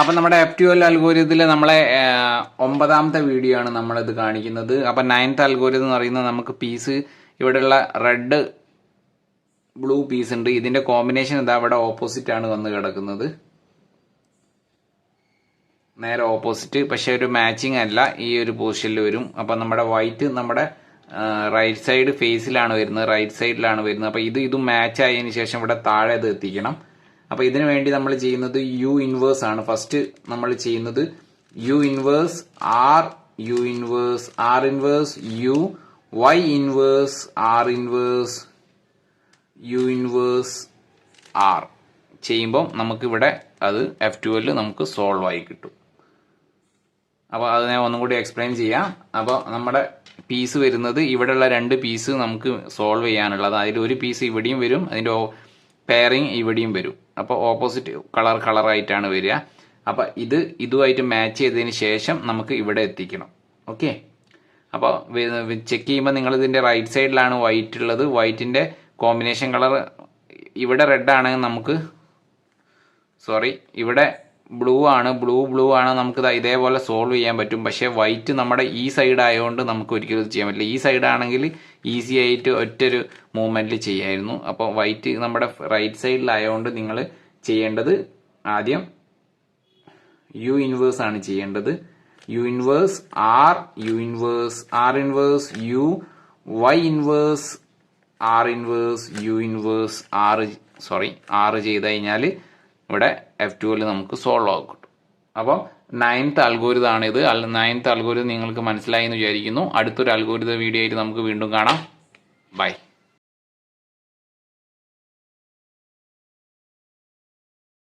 അപ്പം നമ്മുടെ F12 അൽഗോരിതത്തിൽ നമ്മളെ 9ാമത്തെ വീഡിയോ ആണ് നമ്മളിത് കാണിക്കുന്നത്. അപ്പം 9th അൽഗോരിതം എന്ന് പറയുന്നത് നമുക്ക് പീസ് ഇവിടെയുള്ള റെഡ് ബ്ലൂ പീസ് ഉണ്ട്. ഇതിന്റെ കോമ്പിനേഷൻ ഇതാ ഇവിടെ ഓപ്പോസിറ്റ് ആണ് വന്ന് കിടക്കുന്നത്, നേരെ ഓപ്പോസിറ്റ്. പക്ഷെ ഒരു മാച്ചിങ് അല്ല, ഈ ഒരു പൊസിഷനിൽ വരും. അപ്പം നമ്മുടെ വൈറ്റ് നമ്മുടെ റൈറ്റ് സൈഡ് ഫേസിലാണ് വരുന്നത്, റൈറ്റ് സൈഡിലാണ് വരുന്നത്. അപ്പം ഇതും മാച്ച് ആയതിനു ശേഷം ഇവിടെ താഴെ ഇത് എത്തിക്കണം. അപ്പൊ ഇതിനു വേണ്ടി നമ്മൾ ചെയ്യുന്നത് യു ഇൻവേഴ്സ് ആണ്. ഫസ്റ്റ് നമ്മൾ ചെയ്യുന്നത് U inverse R, U inverse R inverse U, Y inverse R inverse U inverse R ചെയ്യുമ്പോൾ നമുക്ക് ഇവിടെ അത് F12 നമുക്ക് സോൾവ് ആയി കിട്ടും. അപ്പോൾ അത് ഞാൻ ഒന്നും കൂടി എക്സ്പ്ലെയിൻ ചെയ്യാം. അപ്പോൾ നമ്മുടെ പീസ് വരുന്നത് ഇവിടെയുള്ള രണ്ട് പീസ് നമുക്ക് സോൾവ് ചെയ്യാനുള്ളത്. അതിൽ ഒരു പീസ് ഇവിടെയും വരും, അതിന്റെ പെയറിങ് ഇവിടെയും വരും. അപ്പോൾ ഓപ്പോസിറ്റ് കളറായിട്ടാണ് വരിക. അപ്പോൾ ഇതുമായിട്ട് മാച്ച് ചെയ്തതിന് ശേഷം നമുക്ക് ഇവിടെ എത്തിക്കണം. ഓക്കെ, അപ്പോൾ ചെക്ക് ചെയ്യുമ്പോൾ നിങ്ങൾ ഇതിന്റെ റൈറ്റ് സൈഡിലാണ് വൈറ്റ് ഉള്ളത്. വൈറ്റിന്റെ കോമ്പിനേഷൻ കളർ ഇവിടെ റെഡ് ആണെങ്കിൽ നമുക്ക് ഇവിടെ ബ്ലൂ ആണ്, ബ്ലൂ ആണ്, നമുക്ക് ഇതേപോലെ സോൾവ് ചെയ്യാൻ പറ്റും. പക്ഷെ വൈറ്റ് നമ്മുടെ ഈ സൈഡ് ആയതുകൊണ്ട് നമുക്ക് ഒരിക്കലും ചെയ്യാൻ പറ്റില്ല. ഈ സൈഡ് ആണെങ്കിൽ ഈസി ആയിട്ട് ഒറ്റൊരു മൂവ്മെന്റിൽ ചെയ്യായിരുന്നു. അപ്പോൾ വൈറ്റ് നമ്മുടെ റൈറ്റ് സൈഡിലായതുകൊണ്ട് നിങ്ങൾ ചെയ്യേണ്ടത് ആദ്യം യു ഇൻവേഴ്സ് ആണ് ചെയ്യേണ്ടത്. U inverse R, U inverse R inverse U, Y inverse R inverse U inverse R ചെയ്ത് കഴിഞ്ഞാൽ ഇവിടെ F12 നമുക്ക് സോൾവ് ആകും. അപ്പം 9th അൽഗോരിതം ആണ് ഇത്. 9th അൽഗോരിതം നിങ്ങൾക്ക് മനസ്സിലായി എന്ന് വിചാരിക്കുന്നു. അടുത്തൊരു അൽഗോരിതം വീഡിയോ ആയിട്ട് നമുക്ക് വീണ്ടും കാണാം. ബൈ.